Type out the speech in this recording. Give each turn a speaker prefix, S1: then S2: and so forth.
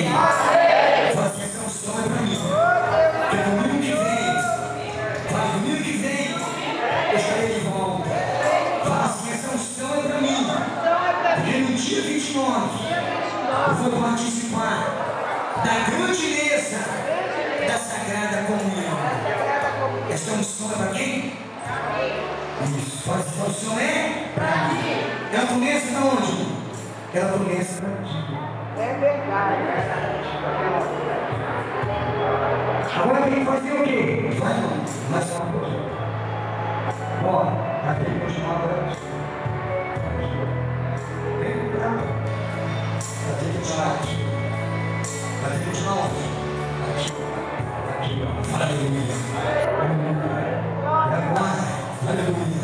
S1: Fala assim, essa unção é pra mim. Porque domingo que vem, fala, domingo que vem, eu estarei de volta. Fala assim, essa unção é pra mim. Porque no dia 29, eu vou participar da grande mesa da Sagrada Comunhão. Essa unção é pra quem? Isso, fala assim, essa unção é pra mim. Ela começa de onde? Ela começa pra ti.
S2: É verdade.
S1: Agora tem que fazer o quê? Vai, mano. Vai só uma coisa. Ó, vai ter que continuar agora. Vem pra cá. Vai ter que continuar aqui. Vai ter que continuar onde? Aqui. Aqui, ó. Aleluia. Aleluia. E agora? Aleluia.